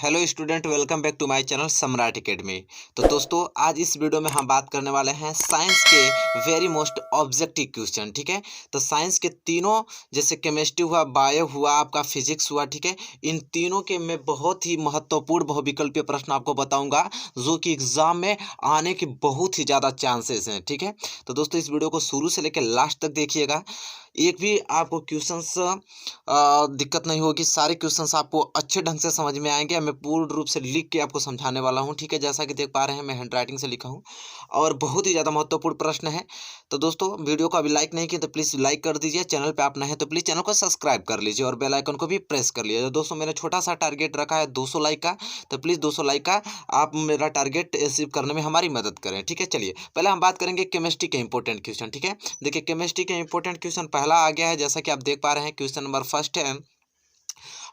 Hello student, welcome back to my channel Samrat Academy. तो दोस्तों, आज इस वीडियो में हम बात करने वाले हैं साइंस के वेरी मोस्ट ऑब्जेक्टिव क्वेश्चन। ठीक है, तो साइंस के तीनों, जैसे केमिस्ट्री हुआ, बायो हुआ, आपका फिजिक्स हुआ, ठीक है, इन तीनों के मैं बहुत ही महत्वपूर्ण बहुविकल्पीय प्रश्न आपको बताऊंगा जो कि एग्जाम में आने के बहुत ही ज़्यादा चांसेस हैं। ठीक है, तो दोस्तों इस वीडियो को शुरू से लेकर लास्ट तक देखिएगा। एक भी आपको क्वेश्चंस दिक्कत नहीं होगी, सारे क्वेश्चंस आपको अच्छे ढंग से समझ में आएंगे। मैं पूर्ण रूप से लिख के आपको समझाने वाला हूं। ठीक है, जैसा कि देख पा रहे हैं मैं हैंडराइटिंग से लिखा हूं और बहुत ही ज़्यादा महत्वपूर्ण प्रश्न है। तो दोस्तों, वीडियो को अभी लाइक नहीं किया तो प्लीज़ लाइक कर दीजिए। चैनल पे आप नए हैं तो प्लीज़ चैनल को सब्सक्राइब कर लीजिए और बेल आइकन को भी प्रेस कर लीजिए। दोस्तों, मैंने छोटा सा टारगेट रखा है 200 लाइक का, तो प्लीज़ 200 लाइक का आप मेरा टारगेट अचीव करने में हमारी मदद करें। ठीक है, चलिए पहले हम बात करेंगे केमिस्ट्री के इंपॉर्टेंट क्वेश्चन। ठीक है, देखिए केमिस्ट्री के इंपॉर्टेंट क्वेश्चन पहला आ गया है, जैसा कि आप देख पा रहे हैं। क्वेश्चन नंबर फर्स्ट है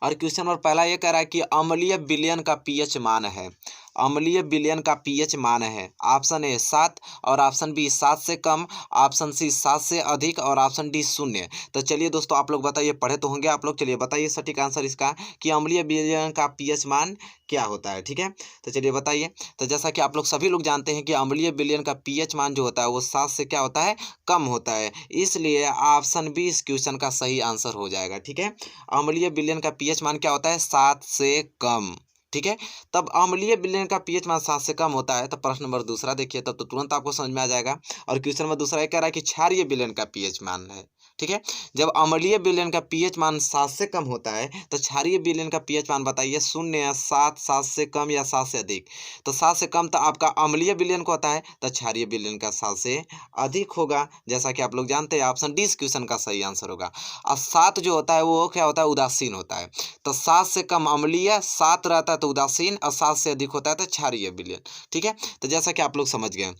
और क्वेश्चन नंबर पहला ये कह रहा है कि अम्लीय विलयन का पीएच मान है। अम्लीय विलयन का पीएच मान है। ऑप्शन ए 7 और ऑप्शन बी 7 से कम, ऑप्शन सी 7 से अधिक और ऑप्शन डी 0। तो चलिए दोस्तों, आप लोग बताइए, पढ़े तो होंगे आप लोग, चलिए बताइए सटीक आंसर इसका कि अम्लीय विलयन का पीएच मान क्या होता है। ठीक है, तो चलिए बताइए। तो जैसा कि आप लोग सभी लोग जानते हैं कि अम्लीय विलयन का पीएच मान जो होता है वो 7 से क्या होता है, कम होता है। इसलिए ऑप्शन बी इस क्वेश्चन का सही आंसर हो जाएगा। ठीक है, अम्लीय विलयन का पीएच मान क्या होता है, 7 से कम। ठीक है, तब अम्लीय विलयन का पीएच मान 7 से कम होता है। तब प्रश्न नंबर दूसरा देखिए, तब तो तुरंत आपको समझ में आ जाएगा। और क्वेश्चन नंबर दूसरा ये कह रहा है कि क्षारीय विलयन का पीएच मान है। ठीक है, जब अम्लीय विलयन का पीएच मान 7 से कम होता है तो क्षारीय विलयन का पीएच मान बताइए, 0 या 7, 7 से कम या 7 से अधिक। तो 7 से कम तो आपका अम्लीय विलयन को होता है, तो क्षारीय विलयन का 7 से अधिक होगा। जैसा कि आप लोग जानते हैं, ऑप्शन डी इस क्वेश्चन का सही आंसर होगा। और 7 जो होता है वो क्या होता है, उदासीन होता है। तो 7 से कम अम्लीय, 7 रहता है तो उदासीन, और 7 से अधिक होता है तो क्षारीय विलयन। ठीक है, तो जैसा कि आप लोग समझ गए,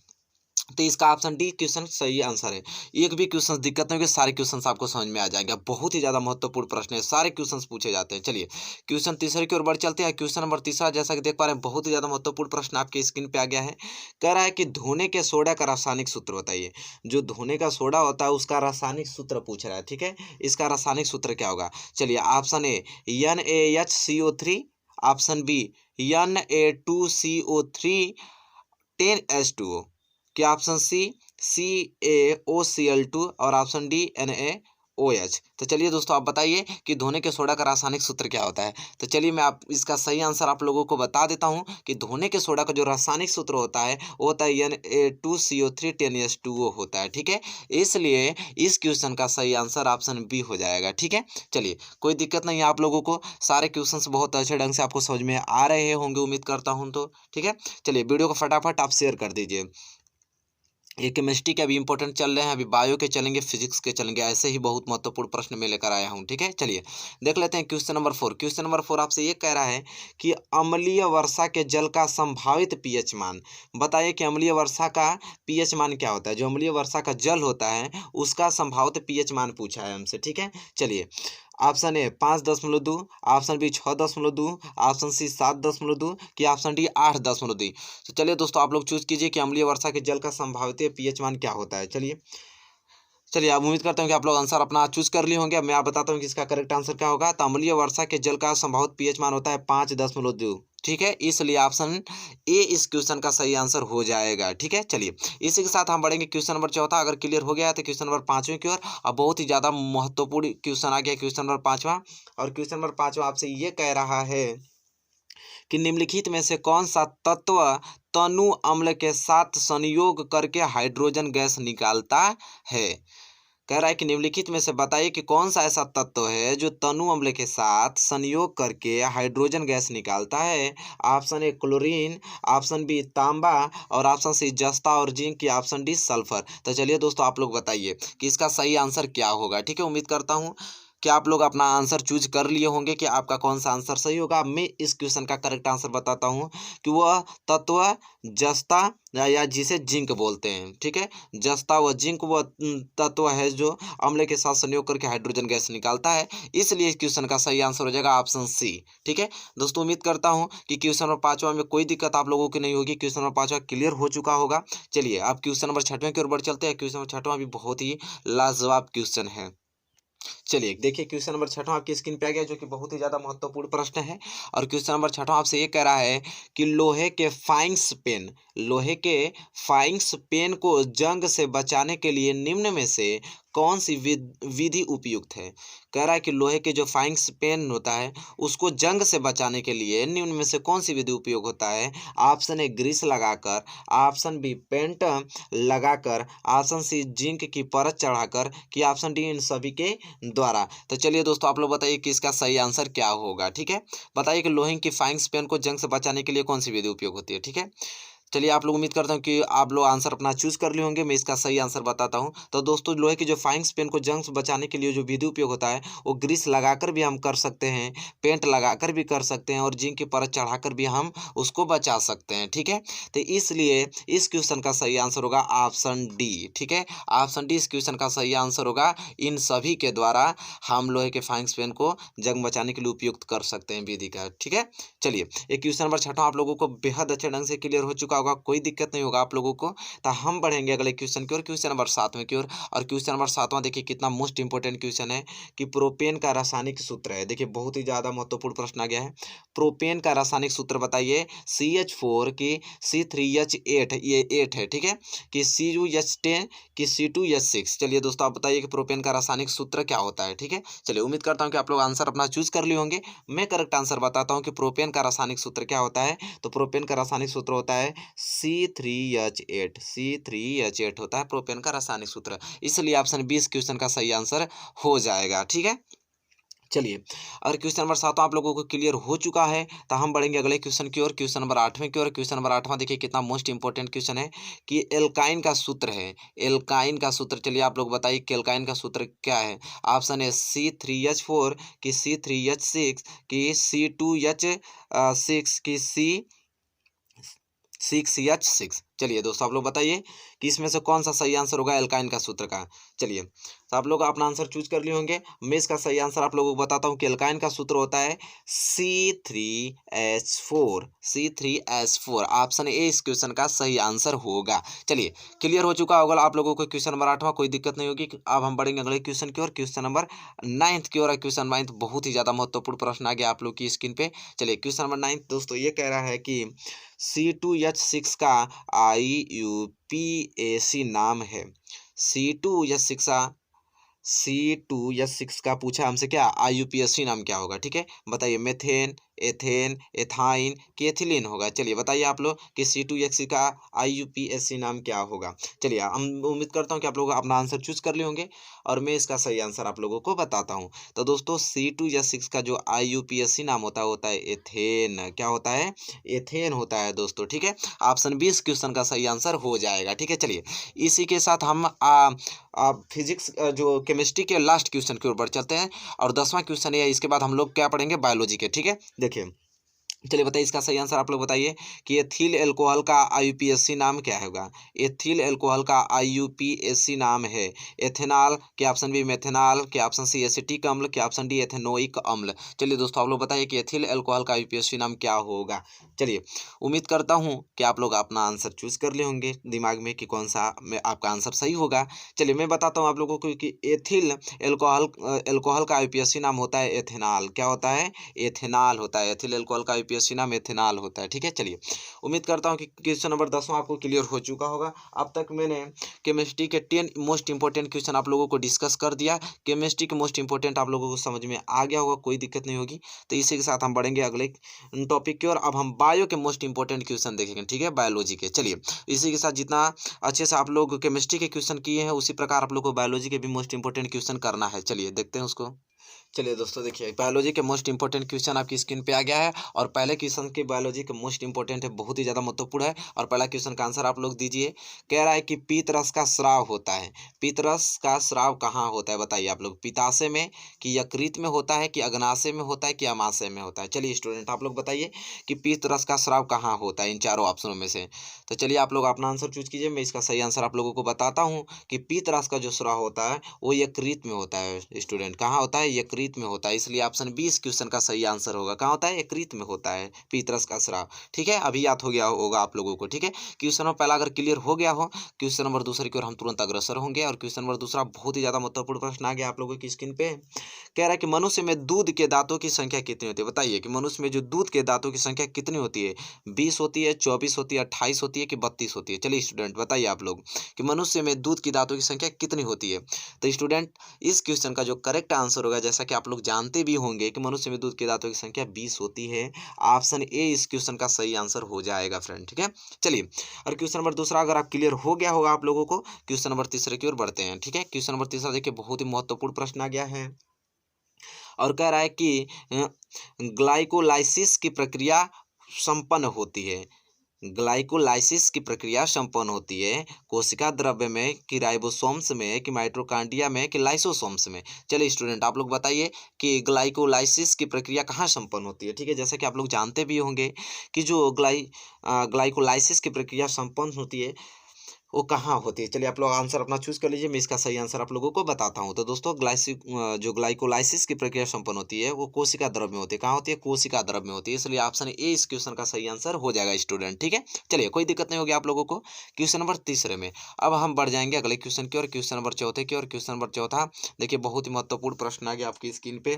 तो इसका ऑप्शन डी क्वेश्चन सही आंसर है। एक भी क्वेश्चन दिक्कत नहीं होगी, सारे क्वेश्चन आपको समझ में आ जाएंगे। बहुत ही ज़्यादा महत्वपूर्ण प्रश्न है, सारे क्वेश्चन पूछे जाते हैं। चलिए क्वेश्चन तीसरे की ओर बढ़ चलते हैं। क्वेश्चन नंबर तीसरा, जैसा कि देख पा रहे हैं, बहुत ही ज़्यादा महत्वपूर्ण प्रश्न आपके स्क्रीन पे आ गया है। कह रहा है कि धोने के सोडा का रासायनिक सूत्र बताइए। जो धोने का सोडा होता है उसका रासायनिक सूत्र पूछ रहा है। ठीक है, इसका रासायनिक सूत्र क्या होगा। चलिए, ऑप्शन ए NaHCO3, option B Na2CO3 10H2O, क्या ऑप्शन सी CaOCl2 और ऑप्शन डी NaOH। तो चलिए दोस्तों, आप बताइए कि धोने के सोडा का रासायनिक सूत्र क्या होता है। तो चलिए मैं आप इसका सही आंसर आप लोगों को बता देता हूं कि धोने के सोडा का जो रासायनिक सूत्र होता है वो होता है Na2CO3 10H2O होता है। ठीक है, इसलिए इस क्वेश्चन का सही आंसर ऑप्शन बी हो जाएगा। ठीक है, चलिए कोई दिक्कत नहीं है आप लोगों को, सारे क्वेश्चन बहुत अच्छे ढंग से आपको समझ में आ रहे होंगे, उम्मीद करता हूँ। तो ठीक है, चलिए वीडियो को फटाफट आप शेयर कर दीजिए। ये केमिस्ट्री के अभी इंपॉर्टेंट चल रहे हैं, अभी बायो के चलेंगे, फिजिक्स के चलेंगे, ऐसे ही बहुत महत्वपूर्ण प्रश्न मैं लेकर आया हूँ। ठीक है, चलिए देख लेते हैं क्वेश्चन नंबर 4। क्वेश्चन नंबर 4 आपसे ये कह रहा है कि अम्लीय वर्षा के जल का संभावित पीएच मान बताइए कि अम्लीय वर्षा का पीएच मान क्या होता है। जो अम्लीय वर्षा का जल होता है उसका संभावित पीएच मान पूछा है हमसे। ठीक है, चलिए option A 5.2, option B 6.2, option C 7.2 कि ऑप्शन डी 8.2। तो चलिए दोस्तों, आप लोग चूज कीजिए कि अम्लीय वर्षा के जल का संभावित पीएच मान क्या होता है। चलिए चलिए, अब उम्मीद करता हूँ कि आप लोग आंसर अपना चूज कर लिए होंगे। अब मैं आप बताता हूँ कि इसका करेक्ट आंसर क्या होगा। तो अम्लीय वर्षा के जल का संभावित पीएच मान होता है 5.2। ठीक है, इसलिए ऑप्शन ए इस क्वेश्चन का सही आंसर हो जाएगा। ठीक है, चलिए इसी के साथ हम बढ़ेंगे क्वेश्चन नंबर चौथा। अगर क्लियर हो गया है तो क्वेश्चन नंबर पाँचवें की ओर। अब बहुत ही ज़्यादा महत्वपूर्ण क्वेश्चन आ गया, क्वेश्चन नंबर पाँचवा। और क्वेश्चन नंबर पाँचवा आपसे ये कह रहा है कि निम्नलिखित में से कौन सा तत्व तनु अम्ल के साथ संयोग करके हाइड्रोजन गैस निकालता है। कह रहा है कि निम्नलिखित में से बताइए कि कौन सा ऐसा तत्व है जो तनु अम्ल के साथ संयोग करके हाइड्रोजन गैस निकालता है। Option A chlorine, option B तांबा और ऑप्शन सी जस्ता और जिंक, या ऑप्शन डी सल्फर। तो चलिए दोस्तों, आप लोग बताइए कि इसका सही आंसर क्या होगा। ठीक है, उम्मीद करता हूँ कि आप लोग अपना आंसर चूज कर लिए होंगे कि आपका कौन सा आंसर सही होगा। मैं इस क्वेश्चन का करेक्ट आंसर बताता हूँ कि वह तत्व जस्ता या जिसे जिंक बोलते हैं। ठीक है, जस्ता व जिंक वह तत्व है जो अम्ल के साथ संयोग करके हाइड्रोजन गैस निकालता है। इसलिए इस क्वेश्चन का सही आंसर हो जाएगा ऑप्शन सी। ठीक है दोस्तों, उम्मीद करता हूँ कि क्वेश्चन नंबर पाँचवा में कोई दिक्कत आप लोगों की नहीं होगी। क्वेश्चन नंबर पाँचवा क्लियर हो चुका होगा। चलिए अब क्वेश्चन नंबर छठवें की ओर बढ़ चलते हैं। क्वेश्चन नंबर छठवां भी बहुत ही लाजवाब क्वेश्चन है। चलिए देखिए क्वेश्चन नंबर 6 आपकी स्क्रीन पे आ गया, जो कि बहुत ही ज़्यादा महत्वपूर्ण प्रश्न है। और क्वेश्चन नंबर 6 आपसे ये कह रहा है कि लोहे के फाइंग्स पेन को जंग से बचाने के लिए निम्न में से कौन सी विधि उपयुक्त है। कह रहा है कि लोहे के जो फाइंग्स पेन होता है उसको जंग से बचाने के लिए निम्न में से कौन सी विधि उपयोग होता है। ऑप्शन ए ग्रीस लगाकर, ऑप्शन बी पेंट लगाकर, ऑप्शन सी जिंक की परत चढ़ाकर, कि ऑप्शन डी इन सभी के द्वारा। तो चलिए दोस्तों आप लोग बताइए कि इसका सही आंसर क्या होगा। ठीक है, बताइए कि लोहे की फाइंग्स पेन को जंग से बचाने के लिए कौन सी विधि उपयोग होती है। ठीक है, चलिए आप लोग उम्मीद करता हूँ कि आप लोग आंसर अपना चूज कर लिए होंगे। मैं इसका सही आंसर बताता हूँ। तो दोस्तों लोहे की जो फाइंग्स पेन को जंग से बचाने के लिए जो विधि उपयोग होता है वो ग्रीस लगाकर भी हम कर सकते हैं, पेंट लगाकर भी कर सकते हैं, और जिंक की परत चढ़ाकर भी हम उसको बचा सकते हैं। ठीक है, तो इसलिए इस क्वेश्चन का सही आंसर होगा ऑप्शन डी। ठीक है, ऑप्शन डी इस क्वेश्चन का सही आंसर होगा। इन सभी के द्वारा हम लोहे के फाइंग्स पेन को जंग बचाने के लिए उपयुक्त कर सकते हैं विधि का। ठीक है, चलिए ये क्वेश्चन नंबर 6 आप लोगों को बेहद अच्छे ढंग से क्लियर हो चुका होगा, कोई दिक्कत नहीं होगा आप लोगों को। तो हम बढ़ेंगे अगले क्वेश्चन की ओर, क्वेश्चन नंबर 7 की ओर। और क्वेश्चन नंबर 7 देखिए कितना मोस्ट इंपोर्टेंट क्वेश्चन है कि प्रोपेन का रासायनिक सूत्र है। देखिए बहुत ही ज्यादा महत्वपूर्ण प्रश्न आ गया है। प्रोपेन का रासायनिक सूत्र बताइए। CH4 की C3H8, ये 8 है। ठीक है, कि Cu H10 की C2H6। चलिए दोस्तों आप बताइए कि प्रोपेन का रासायनिक सूत्र क्या होता है। ठीक है, चलिए उम्मीद करता हूँ कि आप लोग आंसर अपना चूज कर लिए होंगे। मैं करेक्ट आंसर बताता हूँ कि प्रोपेन का रासायनिक सूत्र क्या होता है। तो प्रोपेन का रासायनिक सूत्र होता है C3H8। C3H8 होता है प्रोपेन का रासायनिक सूत्र, इसलिए ऑप्शन 20 क्वेश्चन का सही आंसर हो जाएगा। ठीक है, चलिए और क्वेश्चन नंबर 7 आप लोगों को क्लियर हो चुका है। तो हम बढ़ेंगे अगले क्वेश्चन की ओर, क्वेश्चन नंबर 8वें की ओर। क्वेश्चन नंबर 8वां देखिए कितना मोस्ट इंपोर्टेंट क्वेश्चन है कि एल्काइन का सूत्र है। एल्काइन का सूत्र चलिए आप लोग बताइए कि एल्काइन का सूत्र क्या है। ऑप्शन है C3H4 की C3H6 की C2H6 की C6H6। चलिए दोस्तों आप लोग बताइए कि इसमें से कौन सा सही आंसर होगा एल्काइन का सूत्र का। चलिए तो आप लोग अपना आंसर चूज कर लिए होंगे। मैं इसका सही आंसर आप लोगों को बताता हूँ कि एल्काइन का सूत्र होता है C3H4। C3H4 ऑप्शन ए इस क्वेश्चन का सही आंसर होगा। चलिए क्लियर हो चुका होगा आप लोगों को क्वेश्चन नंबर 8वां, कोई दिक्कत नहीं होगी। अब हम बढ़ेंगे अगले क्वेश्चन की ओर, क्वेश्चन नंबर 9 की ओर। क्वेश्चन 9 बहुत ही ज्यादा महत्वपूर्ण प्रश्न आ गया आप लोग की स्क्रीन पे। चलिए क्वेश्चन नंबर 9 दोस्तों ये कह रहा है कि C2H6 का IUPAC नाम है। C2H6 का C2H6 का पूछा हमसे क्या IUPAC नाम क्या होगा। ठीक है, बताइए मेथेन, एथेन, एथाइन कि एथिलीन होगा। चलिए बताइए आप लोग कि C2H6 का IUPAC नाम क्या होगा। चलिए हम उम्मीद करता हूँ कि आप लोग अपना आंसर चूज कर लिए होंगे और मैं इसका सही आंसर आप लोगों को बताता हूँ। तो दोस्तों C2H6 का जो IUPAC नाम होता है एथेन। क्या होता है, एथेन होता है दोस्तों। ठीक है, ऑप्शन 20 क्वेश्चन का सही आंसर हो जाएगा। ठीक है, चलिए इसी के साथ हम फिजिक्स जो केमिस्ट्री के लास्ट क्वेश्चन की ओर बढ़ चलते हैं। और 10वां क्वेश्चन है, इसके बाद हम लोग क्या पढ़ेंगे बायोलॉजी के। ठीक है, देखिए चलिए बताइए इसका सही आंसर आप लोग बताइए कि एथिल अल्कोहल का IUPAC नाम क्या होगा। एथिल अल्कोहल का IUPAC नाम है एथेनॉल के ऑप्शन बी मेथेनॉल के ऑप्शन सी एसिटिक अम्ल के ऑप्शन डी एथेनोइक अम्ल। चलिए दोस्तों आप लोग बताइए कि एथिल अल्कोहल का IUPAC नाम क्या होगा। चलिए उम्मीद करता हूँ कि आप लोग अपना आंसर चूज कर लिए होंगे दिमाग में कि कौन सा में आपका आंसर सही होगा। चलिए मैं बताता हूँ आप लोगों को कि एथिल अल्कोहल का IUPAC नाम होता है एथेनॉल। क्या होता है, एथेनॉल होता है। एथिल अल्कोहल का IUPAC नाम एथेनॉल होता है। ठीक है, चलिए उम्मीद करता हूँ कि क्वेश्चन नंबर 10वां आपको क्लियर हो चुका होगा। अब तक मैंने केमिस्ट्री के 10 मोस्ट इंपोर्टेंट क्वेश्चन आप लोगों को डिस्कस कर दिया। केमिस्ट्री के मोस्ट इंपोर्टेंट आप लोगों को समझ में आ गया होगा, कोई दिक्कत नहीं होगी। तो इसी के साथ हम बढ़ेंगे अगले टॉपिक की ओर। अब हम बायो के मोस्ट इंपोर्टेंट क्वेश्चन देखेंगे। ठीक है, बायोलॉजी के। चलिए इसी के साथ जितना अच्छे से आप लोग केमिस्ट्री के क्वेश्चन किए हैं उसी प्रकार आप लोग को बायोलॉजी के भी मोस्ट इंपोर्टेंट क्वेश्चन करना है। चलिए देखते हैं उसको। चलिए दोस्तों देखिए बायोलॉजी के मोस्ट इंपोर्टेंट क्वेश्चन आपकी स्क्रीन पे आ गया है। और पहले क्वेश्चन के बायोलॉजी के मोस्ट इंपोर्टेंट है, बहुत ही ज़्यादा महत्वपूर्ण है। और पहला क्वेश्चन का आंसर आप लोग दीजिए। कह रहा है कि पीतरस का स्राव होता है। पीतरस का स्राव कहाँ होता है बताइए आप लोग। पित्ताशय में कि यकृत में होता है कि अग्नाशय में होता है कि अमाशय में होता है। चलिए स्टूडेंट आप लोग बताइए कि पीतरस का स्राव कहाँ होता है इन चारों ऑप्शनों में से। तो चलिए आप लोग अपना आंसर चूज कीजिए। मैं इसका सही आंसर आप लोगों को बताता हूँ कि पीतरस का जो स्राव होता है वो यकृत में होता है। स्टूडेंट कहाँ होता है, यकृत यकृत में होता है, इसलिए ऑप्शन बी इस क्वेश्चन का सही आंसर होगा। कहाँ होता है? यकृत में होता है पीतरस का स्राव। ठीक है, अभी याद हो गया होगा आप लोगों को। ठीक है, क्वेश्चन नंबर पहला अगर क्लियर हो गया हो, क्वेश्चन नंबर दूसरे की ओर हम तुरंत अग्रसर होंगे। और क्वेश्चन नंबर दूसरा बहुत ही ज्यादा महत्वपूर्ण प्रश्न आ गया आप लोगों की स्क्रीन पे। कह रहा है कि मनुष्य में दूध के दांतों की संख्या कितनी होती है? बताइए कि मनुष्य में जो दूध के दांतों की संख्या कितनी होती है? 20 होती है, 24 होती है, 28 होती है कि 32 होती है? चलिए स्टूडेंट बताइए आप लोग कि मनुष्य में दूध की दांतों की संख्या कितनी होती है। तो स्टूडेंट इस क्वेश्चन का जो करेक्ट आंसर होगा, जैसा कि आप लोग जानते भी होंगे कि मनुष्य में दूध के दांतों की संख्या 20 होती है। ऑप्शन ए इस क्वेश्चन का सही आंसर हो जाएगा फ्रेंड। ठीक है, चलिए और क्वेश्चन नंबर दूसरा अगर आप क्लियर हो गया होगा आप लोगों को, क्वेश्चन नंबर तीसरे की ओर बढ़ते हैं। ठीक है, क्वेश्चन नंबर तीसरा देखिए बहुत ही महत्वपूर्ण प्रश्न आ गया है और कह रहा है कि ग्लाइकोलाइसिस की प्रक्रिया संपन्न होती है। ग्लाइकोलाइसिस की प्रक्रिया संपन्न होती है कोशिका द्रव्य में कि राइबोसोम्स में कि माइटोकॉन्ड्रिया में कि लाइसोसोम्स में? चलिए स्टूडेंट आप लोग बताइए कि ग्लाइकोलाइसिस की प्रक्रिया कहाँ संपन्न होती है। ठीक है, जैसे कि आप लोग जानते भी होंगे कि जो ग्लाइकोलाइसिस की प्रक्रिया संपन्न होती है वो कहाँ होती है। चलिए आप लोग आंसर अपना चूज कर लीजिए, मैं इसका सही आंसर आप लोगों को बताता हूँ। तो दोस्तों जो ग्लाइकोलाइसिस की प्रक्रिया संपन्न होती है वो कोशिका द्रव्य में होती है। कहाँ होती है? कोशिका द्रव्य में होती है, इसलिए ऑप्शन ए इस क्वेश्चन का सही आंसर हो जाएगा स्टूडेंट। ठीक है, चलिए कोई दिक्कत नहीं होगी आप लोगों को। क्वेश्चन नंबर तीसरे में अब हम बढ़ जाएंगे अगले क्वेश्चन की और क्वेश्चन नंबर चौथे की। और क्वेश्चन नंबर चौथा देखिए बहुत ही महत्वपूर्ण प्रश्न आ गया आपकी स्क्रीन पे।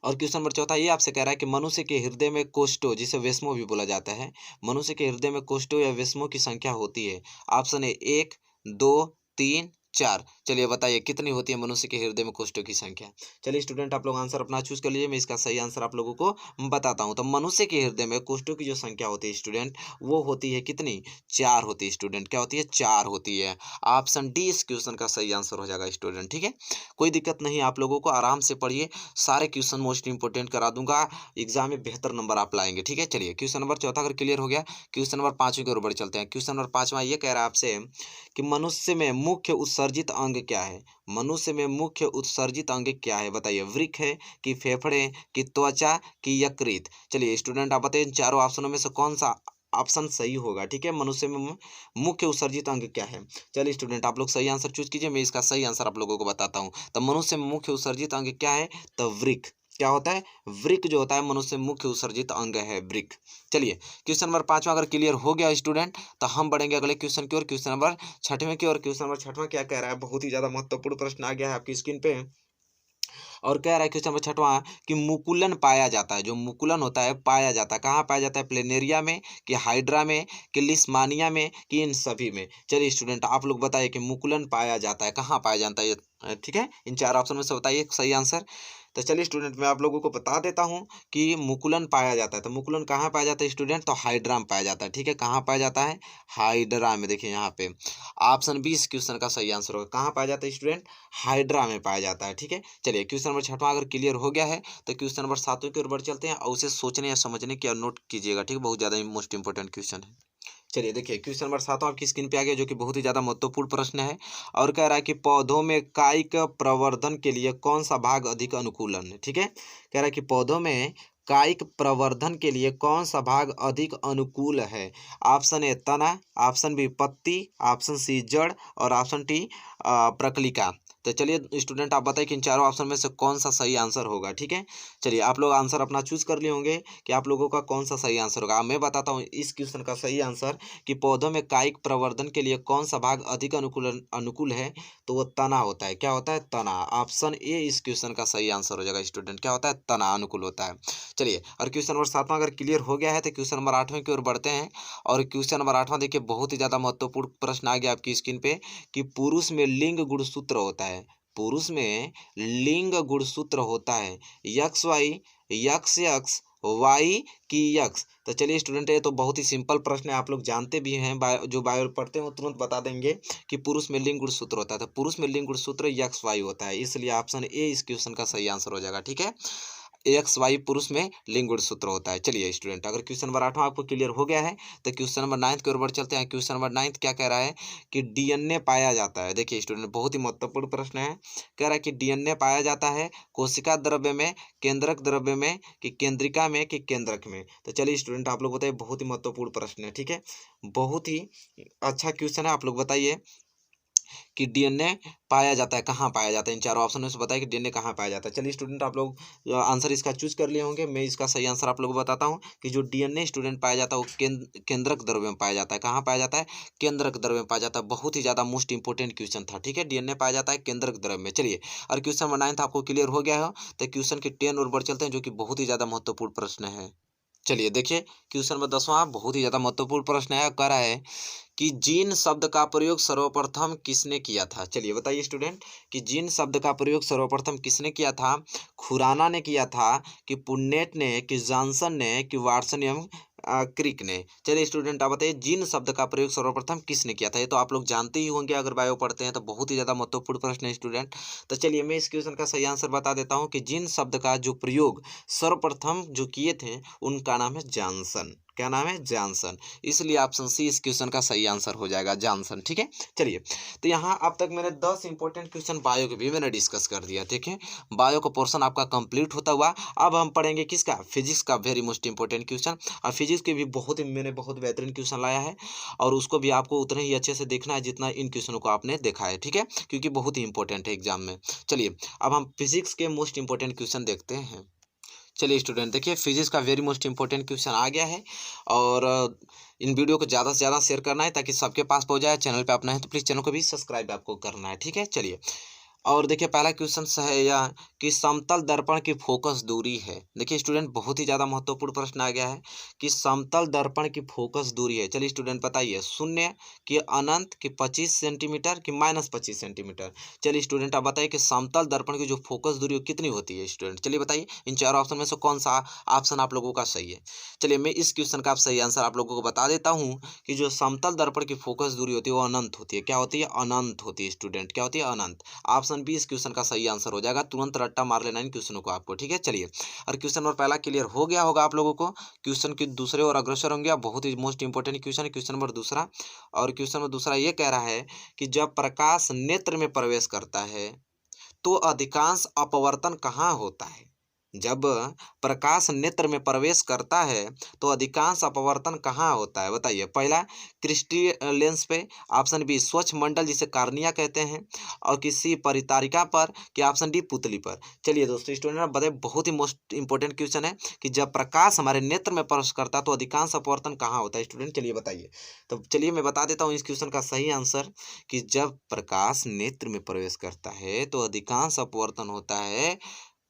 और क्वेश्चन नंबर चौथा ये आपसे कह रहा है कि मनुष्य के हृदय में कोष्ठों, जिसे वेस्मो भी बोला जाता है, मनुष्य के हृदय में कोष्ठों या वेस्मो की संख्या होती है। ऑप्शन ए 1, 2, 3, 4। चलिए बताइए कितनी होती है मनुष्य के हृदय में कोष्ठों की संख्या। चलिए स्टूडेंट आप लोग आंसर अपना चूज कर लीजिए, मैं इसका सही आंसर आप लोगों को बताता हूँ। तो मनुष्य के हृदय में कोष्ठों की जो संख्या होती है स्टूडेंट वो होती है कितनी? 4 होती है स्टूडेंट। क्या होती है? 4 होती है। ऑप्शन डी इस क्वेश्चन का सही आंसर हो जाएगा स्टूडेंट। ठीक है, कोई दिक्कत नहीं, आप लोगों को आराम से पढ़िए, सारे क्वेश्चन मोस्ट इंपोर्टेंट करा दूंगा, एग्जाम में बेहतर नंबर आप लाएंगे। ठीक है, चलिए क्वेश्चन नंबर चौथा अगर क्लियर हो गया, क्वेश्चन नंबर पांचवें के ऊपर चलते हैं। क्वेश्चन नंबर पांचवा ये कह रहा है आपसे कि मनुष्य में मुख्य उत्सर्जित अंग क्या है? मनुष्य में मुख्य उत्सर्जित अंग क्या है? बताइए, वृक्क है कि फेफड़े कि त्वचा कि यकृत? चलिए स्टूडेंट आप बताइए इन चारों ऑप्शनों में से कौन सा ऑप्शन सही होगा। ठीक है, मनुष्य में मुख्य उत्सर्जित अंग क्या है? चलिए स्टूडेंट आप लोग सही आंसर चूज कीजिए, मैं इसका सही आंसर आप लोगों को बताता हूँ। तो मनुष्य में मुख्य उत्सर्जित अंग क्या है? तो वृक्क। क्या होता है? वृक्क जो होता है मनुष्य में मुख्य उत्सर्जित अंग है वृक्क। चलिए क्वेश्चन नंबर पांचवा अगर क्लियर हो गया स्टूडेंट तो हम बढ़ेंगे अगले क्वेश्चन की ओर, क्वेश्चन नंबर छठवें की ओर। क्वेश्चन नंबर छठवां क्या कह रहा है? बहुत ही ज्यादा महत्वपूर्ण प्रश्न आ गया है आपकी स्क्रीन पे और कह रहा है क्वेश्चन नंबर छठवां कि मुकुलन पाया जाता है। जो मुकुलन होता है पाया जाता है, कहाँ पाया जाता है? प्लेनेरिया में कि हाइड्रा में कि लिस्मानिया में कि इन सभी में? चलिए स्टूडेंट आप लोग बताइए कि मुकुलन पाया जाता है कहाँ पाया जाता है? ठीक है, इन चार ऑप्शन में से बताइए सही आंसर। तो चलिए स्टूडेंट मैं आप लोगों को बता देता हूँ कि मुकुलन पाया जाता है। तो मुकुलन कहाँ पाया जाता है स्टूडेंट? तो हाइड्रा में पाया जाता है। ठीक है, कहाँ पाया जाता है? हाइड्रा में। देखिए यहाँ पे ऑप्शन बी इस क्वेश्चन का सही आंसर होगा। कहाँ पाया जाता है स्टूडेंट? हाइड्रा में पाया जाता है। ठीक है, चलिए क्वेश्चन नंबर छठवां अगर क्लियर हो गया है तो क्वेश्चन नंबर सातवें की ओर बढ़ चलते हैं और उसे सोचने या समझने की और नोट कीजिएगा। ठीक है, बहुत ज्यादा मोस्ट इंपोर्टेंट क्वेश्चन है। चलिए देखिए क्वेश्चन नंबर 7 आपकी स्क्रीन पे आ गया जो कि बहुत ही ज्यादा महत्वपूर्ण प्रश्न है और कह रहा है कि पौधों में कायिक प्रवर्धन के लिए कौन सा भाग अधिक अनुकूलन है? ठीक है, कह रहा है कि पौधों में कायिक प्रवर्धन के लिए कौन सा भाग अधिक अनुकूल है? ऑप्शन ए तना, ऑप्शन बी पत्ती, ऑप्शन सी जड़ और ऑप्शन डी प्रकलिका। तो चलिए स्टूडेंट आप बताइए कि इन चारों ऑप्शन में से कौन सा सही आंसर होगा। ठीक है, चलिए आप लोग आंसर अपना चूज कर लिए होंगे कि आप लोगों का कौन सा सही आंसर होगा। मैं बताता हूँ इस क्वेश्चन का सही आंसर कि पौधों में कायिक प्रवर्धन के लिए कौन सा भाग अधिक अनुकूल है? तो वो तना होता है। क्या होता है? तना। ऑप्शन ए इस क्वेश्चन का सही आंसर हो जाएगा स्टूडेंट। क्या होता है? तना अनुकूल होता है। चलिए और क्वेश्चन नंबर 7वां अगर क्लियर हो गया है तो क्वेश्चन नंबर 8वें की ओर बढ़ते हैं और क्वेश्चन नंबर 8वां देखिए बहुत ही ज्यादा महत्वपूर्ण प्रश्न आ गया आपकी स्क्रीन पे कि पुरुष में लिंग गुणसूत्र होता है। पुरुष में लिंग गुणसूत्र होता है X Y, X X, Y की यक्स। तो चलिए स्टूडेंट ये तो बहुत ही सिंपल प्रश्न है, आप लोग जानते भी हैं, जो बायो पढ़ते हैं वो तुरंत बता देंगे कि पुरुष में लिंग गुणसूत्र होता है। तो पुरुष में लिंग गुणसूत्र यक्स वाई होता है, इसलिए ऑप्शन ए इस क्वेश्चन का सही आंसर हो जाएगा। ठीक है, एक्स वाई पुरुष में लिंग गुणसूत्र होता है। चलिए स्टूडेंट अगर क्वेश्चन नंबर 8वां आपको क्लियर हो गया है तो क्वेश्चन नंबर 9 की ओर बढ़ चलते हैं। क्वेश्चन नंबर 9 क्या कह रहा है कि डीएनए पाया जाता है। देखिए स्टूडेंट बहुत ही महत्वपूर्ण प्रश्न है, कह रहा है कि डीएनए पाया जाता है कोशिका द्रव्य में, केंद्रक द्रव्य में कि केंद्रिका में कि केंद्रक में? तो चलिए स्टूडेंट आप लोग बताइए, बहुत ही महत्वपूर्ण प्रश्न है। ठीक है, बहुत ही अच्छा क्वेश्चन है, आप लोग बताइए कि डीएनए पाया जाता है, कहाँ पाया जाता है। इन चारों ऑप्शन में से बताइए कि डीएनए कहाँ पाया जाता है। चलिए स्टूडेंट, आप लोग आंसर इसका चूज कर लिए होंगे। मैं इसका सही आंसर आप लोगों को बताता हूँ कि जो डीएनए स्टूडेंट पाया जाता है वो केंद्रक द्रव्य में पाया जाता है। कहाँ पाया जाता है? केंद्रक द्रव्य में पाया जाता है। बहुत ही ज़्यादा मोस्ट इंपोर्टेंट क्वेश्चन था, ठीक है। डीएनए पाया जाता है केंद्रक द्रव्य में। चलिए, और क्वेश्चन नंबर 9 आपको क्लियर हो गया है, तो क्वेश्चन के 10 और बढ़ चलते हैं, जो कि बहुत ही ज़्यादा महत्वपूर्ण प्रश्न है। चलिए देखिए, क्वेश्चन नंबर 10वां बहुत ही ज़्यादा महत्वपूर्ण प्रश्न है। कह रहा है कि जीन शब्द का प्रयोग सर्वप्रथम किसने किया था? चलिए बताइए स्टूडेंट कि जीन शब्द का प्रयोग सर्वप्रथम किसने किया था? खुराना ने किया था, कि पुन्नेट ने, कि जॉनसन ने, कि वाटसन एवं क्रिक ने। चलिए स्टूडेंट, आप बताइए जीन शब्द का प्रयोग सर्वप्रथम किसने किया था? ये तो आप लोग जानते ही होंगे, अगर बायो पढ़ते हैं तो बहुत ही ज़्यादा महत्वपूर्ण प्रश्न है स्टूडेंट। तो चलिए मैं इस क्वेश्चन का सही आंसर बता देता हूँ कि जीन शब्द का जो प्रयोग सर्वप्रथम जो किए थे उनका नाम है जॉनसन। क्या नाम है? जॉनसन। इसलिए ऑप्शन सी इस क्वेश्चन का सही आंसर हो जाएगा, जॉनसन, ठीक है। चलिए, तो यहाँ अब तक मैंने 10 इंपॉर्टेंट क्वेश्चन बायो के भी मैंने डिस्कस कर दिया, ठीक है। बायो का पोर्शन आपका कंप्लीट होता हुआ अब हम पढ़ेंगे किसका? फिजिक्स का वेरी मोस्ट इंपॉर्टेंट क्वेश्चन। और फिजिक्स के भी मैंने बहुत बेहतरीन क्वेश्चन लाया है, और उसको भी आपको उतने ही अच्छे से देखना है जितना इन क्वेश्चनों को आपने देखा है, ठीक है, क्योंकि बहुत ही इंपॉर्टेंट है एग्जाम में। चलिए, अब हम फिजिक्स के मोस्ट इंपॉर्टेंट क्वेश्चन देखते हैं। चलिए स्टूडेंट, देखिए फिजिक्स का वेरी मोस्ट इंपॉर्टेंट क्वेश्चन आ गया है, और इन वीडियो को ज़्यादा से ज़्यादा शेयर करना है ताकि सबके पास पहुंच जाए। चैनल पे अपना है तो प्लीज़ चैनल को भी सब्सक्राइब आपको करना है, ठीक है। चलिए, और देखिए पहला क्वेश्चन है यह कि समतल दर्पण की फोकस दूरी है। देखिए स्टूडेंट, बहुत ही ज़्यादा महत्वपूर्ण प्रश्न आ गया है कि समतल दर्पण की फोकस दूरी है। चलिए स्टूडेंट बताइए, शून्य कि अनंत कि 25 सेंटीमीटर कि -25 सेंटीमीटर। चलिए स्टूडेंट, आप बताइए कि समतल दर्पण की जो फोकस दूरी कितनी होती है स्टूडेंट। चलिए बताइए, इन चारों ऑप्शन में से कौन सा ऑप्शन आप लोगों का सही है। चलिए मैं इस क्वेश्चन का आप सही आंसर आप लोगों को बता देता हूँ कि जो समतल दर्पण की फोकस दूरी होती है वो अनंत होती है। क्या होती है? अनंत होती है स्टूडेंट। क्या होती है? अनंत। ऑप्शन बी इस क्वेश्चन का सही आंसर हो जाएगा। तुरंत रट्टा मार लेना इन क्वेश्चनों को आपको, ठीक है। चलिए, और क्वेश्चन नंबर पहला क्लियर हो गया होगा आप लोगों को। क्वेश्चन के दूसरे और अग्रसर होंगे, बहुत ही most important question. Question number दूसरा, और क्वेश्चन नंबर दूसरा ये कह रहा है कि जब प्रकाश नेत्र में प्रवेश करता है तो अधिकांश अपवर्तन कहाँ होता है? जब प्रकाश नेत्र में प्रवेश करता है तो अधिकांश अपवर्तन कहाँ होता है? बताइए। पहला क्रिस्टल लेंस पे, ऑप्शन बी स्वच्छ मंडल जिसे कार्निया कहते हैं, और किसी परितारिका पर, कि ऑप्शन डी पुतली पर। चलिए दोस्तों, स्टूडेंट आप बताइए, बहुत ही मोस्ट इंपोर्टेंट क्वेश्चन है कि जब प्रकाश हमारे नेत्र में प्रवेश करता है तो अधिकांश अपवर्तन कहाँ होता है स्टूडेंट। चलिए बताइए। तो चलिए मैं बता देता हूँ इस क्वेश्चन का सही आंसर कि जब प्रकाश नेत्र में प्रवेश करता है तो अधिकांश अपवर्तन होता है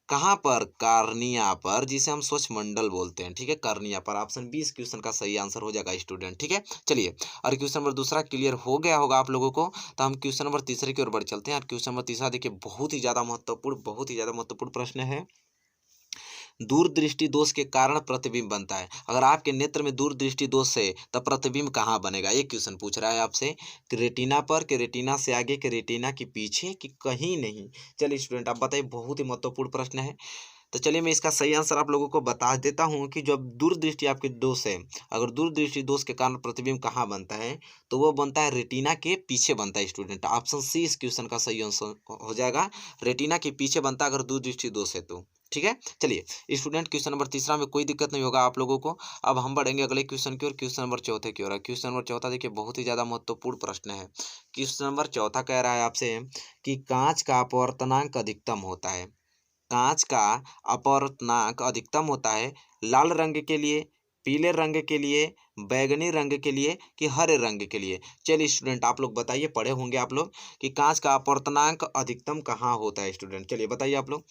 कहाँ पर? कार्निया पर, जिसे हम स्वच्छ मंडल बोलते हैं, ठीक है, कार्निया पर। ऑप्शन बी इस क्वेश्चन का सही आंसर हो जाएगा स्टूडेंट, ठीक है। चलिए, और क्वेश्चन नंबर दूसरा क्लियर हो गया होगा आप लोगों को, तो हम क्वेश्चन नंबर तीसरे की ओर बढ़ चलते हैं। और क्वेश्चन नंबर तीसरा देखिए, बहुत ही ज़्यादा महत्वपूर्ण प्रश्न है। दूरदृष्टि दोष के कारण प्रतिबिंब बनता है। अगर आपके नेत्र में दूरदृष्टि दोष है तो प्रतिबिंब कहाँ बनेगा? ये क्वेश्चन पूछ रहा है आपसे कि रेटिना पर, कि रेटिना से आगे, कि रेटिना के पीछे, कि कहीं नहीं। चलिए स्टूडेंट आप बताइए, बहुत ही महत्वपूर्ण प्रश्न है। तो चलिए मैं इसका सही आंसर आप लोगों को बता देता हूँ कि जब दूरदृष्टि आपके दोष है, अगर दूरदृष्टि दोष के कारण प्रतिबिंब कहाँ बनता है तो वो बनता है रेटिना के पीछे बनता है स्टूडेंट। ऑप्शन सी इस क्वेश्चन का सही आंसर हो जाएगा, रेटिना के पीछे बनता है अगर दूरदृष्टि दोष है तो, ठीक है। चलिए स्टूडेंट, क्वेश्चन नंबर तीसरा में कोई दिक्कत नहीं होगा आप लोगों को। अब हम बढ़ेंगे अगले क्वेश्चन की ओर, क्वेश्चन नंबर चौथे की ओर। क्वेश्चन नंबर चौथा देखिए, बहुत ही ज़्यादा महत्वपूर्ण प्रश्न है। क्वेश्चन नंबर चौथा कह रहा है आपसे कि कांच का अपवर्तनांक अधिकतम होता है। कांच का अपवर्तनांक अधिकतम होता है लाल रंग के लिए, पीले रंग के लिए, बैगनी रंग के लिए, कि हरे रंग के लिए। चलिए स्टूडेंट आप लोग बताइए, पढ़े होंगे आप लोग कि कांच का अपवर्तनांक अधिकतम कहाँ होता है स्टूडेंट। चलिए बताइए आप लोग।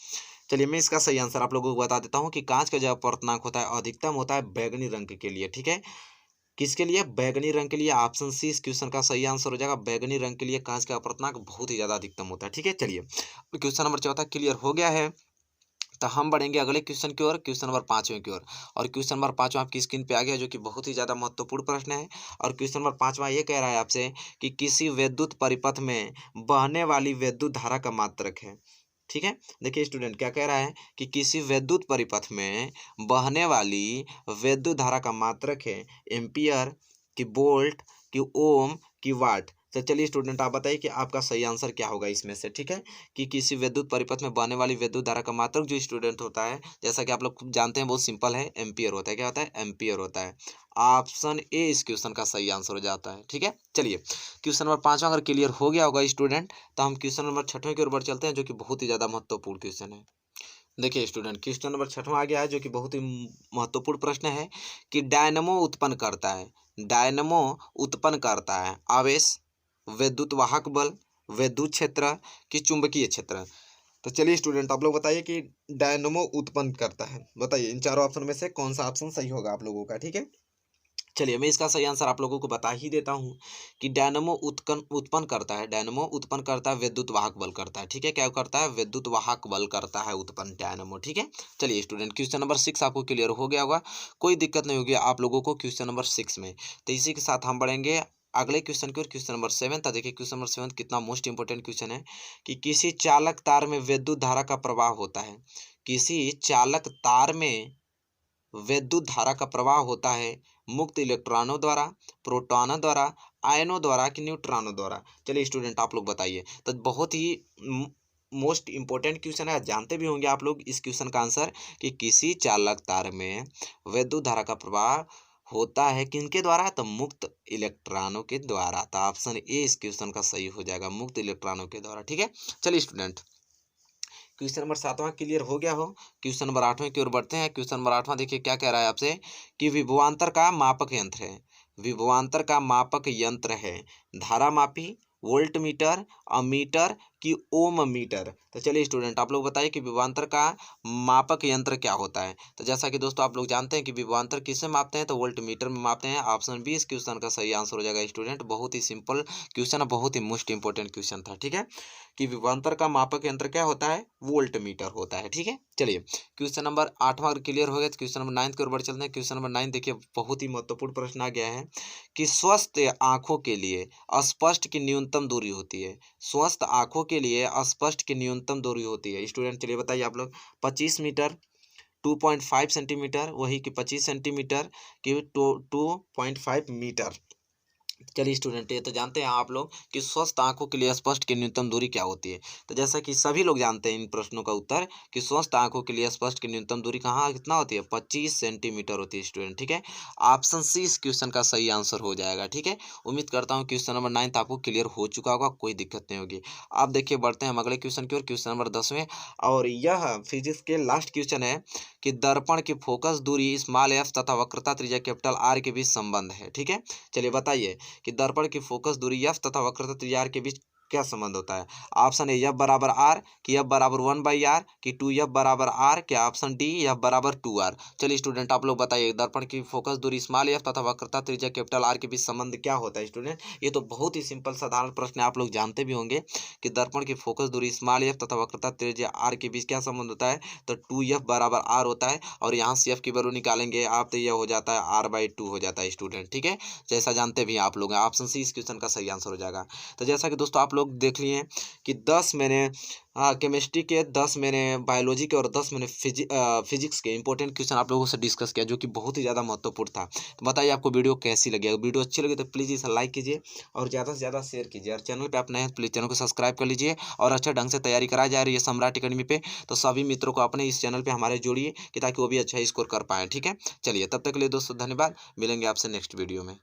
चलिए मैं इसका सही आंसर आप लोगों को बता देता हूँ कि कांच का जो अपवर्तनांक होता है अधिकतम होता है बैगनी रंग के लिए, ठीक है। किसके लिए? बैगनी रंग के लिए। ऑप्शन सी इस क्वेश्चन का सही आंसर हो जाएगा। बैगनी रंग के लिए कांच का अपवर्तनांक बहुत ही ज़्यादा अधिकतम होता है, ठीक है। चलिए, क्वेश्चन नंबर चौथा क्लियर हो गया है, तो हम बढ़ेंगे अगले क्वेश्चन की ओर, क्वेश्चन नंबर पाँचवें की ओर। और क्वेश्चन नंबर पाँचवा आपकी स्क्रीन पे आ गया, जो कि बहुत ही ज़्यादा महत्वपूर्ण प्रश्न है। और क्वेश्चन नंबर पाँचवा ये कह रहा है आपसे कि किसी विद्युत परिपथ में बहने वाली विद्युत धारा का मात्रक है, ठीक है। देखिए स्टूडेंट क्या कह रहा है कि किसी विद्युत परिपथ में बहने वाली विद्युत धारा का मात्रक है एम्पियर, कि वोल्ट, कि ओम, कि वाट। तो चलिए स्टूडेंट आप बताइए कि आपका सही आंसर क्या होगा इसमें से, ठीक है। कि किसी विद्युत परिपथ में बहने वाली विद्युत धारा का मात्रक जो स्टूडेंट होता है, जैसा कि आप लोग जानते हैं बहुत सिंपल है, एम्पियर होता है। क्या होता है? एम्पियर होता है। ऑप्शन ए इस क्वेश्चन का सही आंसर हो जाता है, ठीक है। चलिए क्वेश्चन नंबर 5वां अगर क्लियर हो गया होगा स्टूडेंट, तो हम क्वेश्चन नंबर 6वें की ओर बढ़ चलते हैं, जो कि बहुत ही ज़्यादा महत्वपूर्ण क्वेश्चन है। देखिए स्टूडेंट, क्वेश्चन नंबर 6वां आ गया है, जो कि बहुत ही महत्वपूर्ण प्रश्न है कि डायनमो उत्पन्न करता है, डायनमो उत्पन्न करता है आवेश, विद्युत वाहक बल, विद्युत क्षेत्र कि चुंबकीय क्षेत्र। तो चलिए स्टूडेंट आप लोग बताइए कि डायनमो उत्पन्न करता है, बताइए इन चारों ऑप्शन में से कौन सा ऑप्शन सही होगा आप लोगों का, ठीक है। चलिए मैं इसका सही आंसर आप लोगों को बता ही देता हूँ कि डायनमो उत्पन्न करता है, डायनमो उत्पन्न करता है विद्युत वाहक बल करता है, ठीक है। क्या करता है? विद्युत वाहक बल करता है उत्पन्न डायनमो, ठीक है। चलिए स्टूडेंट क्वेश्चन नंबर 6 आपको क्लियर हो गया होगा, कोई दिक्कत नहीं होगी आप लोगों को क्वेश्चन नंबर 6 में। तो इसी के साथ हम बढ़ेंगे अगले क्वेश्चन की ओर, क्वेश्चन नंबर 7। तो देखिए क्वेश्चन नंबर 7 कितना मोस्ट इंपोर्टेंट क्वेश्चन है कि किसी चालक तार में विद्युत धारा का प्रवाह होता है, किसी चालक तार में विद्युत धारा का प्रवाह होता है मुक्त इलेक्ट्रॉनों द्वारा, प्रोटॉनों द्वारा, आयनों द्वारा कि न्यूट्रॉनों द्वारा। चलिए स्टूडेंट आप लोग बताइए। तो बहुत ही मोस्ट इंपॉर्टेंट क्वेश्चन है, जानते भी होंगे आप लोग इस क्वेश्चन का आंसर कि किसी चालक तार में विद्युत धारा का प्रवाह होता है किनके द्वारा? तो मुक्त इलेक्ट्रॉनों के द्वारा। तो ऑप्शन ए इस क्वेश्चन का सही हो जाएगा, मुक्त इलेक्ट्रॉनों के द्वारा, ठीक है। चलिए स्टूडेंट क्वेश्चन नंबर 7वां क्लियर हो गया हो, क्वेश्चन नंबर 8वें की ओर बढ़ते हैं। क्वेश्चन नंबर 8वां देखिए क्या कह रहा है आपसे कि विभवांतर का मापक यंत्र है, विभवांतर का मापक यंत्र है धारा मापी, वोल्ट मीटर, अमीटर कि ओम मीटर। तो चलिए स्टूडेंट आप लोग बताइए कि विभवांतर का मापक यंत्र क्या होता है। तो जैसा कि दोस्तों आप लोग जानते हैं कि विभवांतर किससे मापते हैं, तो वोल्ट मीटर में मापते हैं। ऑप्शन बी इस क्वेश्चन का सही आंसर हो जाएगा स्टूडेंट। बहुत ही सिंपल क्वेश्चन है, बहुत ही मोस्ट इंपोर्टेंट क्वेश्चन था, ठीक है। कि विभवांतर का मापक यंत्र क्या होता है? वोल्ट मीटर होता है, ठीक है। चलिए क्वेश्चन नंबर 8वां क्लियर हो गया, तो क्वेश्चन नंबर 9 की ओर बढ़ चलते हैं। क्वेश्चन नंबर 9 देखिए बहुत ही महत्वपूर्ण प्रश्न आ गया है कि स्वस्थ आंखों के लिए स्पष्ट की न्यूनतम दूरी होती है, स्वस्थ आंखों के लिए स्पष्ट की न्यूनतम दूरी होती है स्टूडेंट। चलिए बताइए आप लोग, 25 मीटर, 2.5 सेंटीमीटर, वही कि 25 सेंटीमीटर कि 2.5 मीटर। चलिए स्टूडेंट ये तो जानते हैं आप लोग कि स्वस्थ आंखों के लिए स्पष्ट की न्यूनतम दूरी क्या होती है। तो जैसा कि सभी लोग जानते हैं इन प्रश्नों का उत्तर कि स्वस्थ आंखों के लिए स्पष्ट की न्यूनतम दूरी कहाँ कितना होती है? 25 सेंटीमीटर होती है स्टूडेंट, ठीक है। ऑप्शन सी इस क्वेश्चन का सही आंसर हो जाएगा, ठीक है। उम्मीद करता हूँ क्वेश्चन नंबर 9 आपको क्लियर हो चुका होगा, कोई दिक्कत नहीं होगी। आप देखिए बढ़ते हैं हम अगले क्वेश्चन की ओर, क्वेश्चन नंबर 10वें, और यह फिजिक्स के लास्ट क्वेश्चन है कि दर्पण की फोकस दूरी स्मॉल एफ तथा वक्रता त्रिज्या कैपिटल आर के बीच संबंध है, ठीक है। चलिए बताइए कि दर्पण की फोकस दूरी एफ तथा वक्रता त्रिज्या आर के बीच क्या संबंध होता है। ऑप्शन ए एफ बराबर आर, कि एफ बराबर 1/r, कि 2f बराबर आर, क्या ऑप्शन डी एफ बराबर 2r। चलिए स्टूडेंट आप लोग बताइए दर्पण की फोकस दूरी स्मॉल एफ तथा वक्रता त्रिज्या कैपिटल आर के बीच संबंध क्या होता है स्टूडेंट। ये तो बहुत ही सिंपल साधारण प्रश्न है, आप लोग जानते भी होंगे कि दर्पण की फोकस दूरी स्मॉल एफ तथा वक्रता त्रिज्या आर के बीच क्या संबंध होता है। तो 2f बराबर आर होता है, और यहाँ से f की वैल्यू निकालेंगे आप तो यह हो जाता है r/2 हो जाता है स्टूडेंट, ठीक है। जैसा जानते भी आप लोग, ऑप्शन सी इस क्वेश्चन का सही आंसर हो जाएगा। तो जैसा कि दोस्तों आप लोग देख लिए कि 10 मैंने केमिस्ट्री के, 10 मैंने बायोलॉजी के और 10 मैंने फिजिक्स के इंपॉर्टेंट क्वेश्चन आप लोगों से डिस्कस किया, जो कि बहुत ही ज़्यादा महत्वपूर्ण था। तो बताइए आपको वीडियो कैसी लगी। अगर वीडियो अच्छी लगी तो प्लीज़ इसे लाइक कीजिए और ज़्यादा से ज़्यादा शेयर कीजिए, और चैनल पे आप नए हैं प्लीज़ चैनल को सब्सक्राइब कर लीजिए। और अच्छे ढंग से तैयारी कराई जा रही है सम्राट अकेडमी पे, तो सभी मित्रों को अपने इस चैनल पर हमारे जोड़िए कि ताकि वो भी अच्छा स्कोर कर पाएँ, ठीक है। चलिए तब तक के लिए दोस्तों धन्यवाद, मिलेंगे आपसे नेक्स्ट वीडियो में।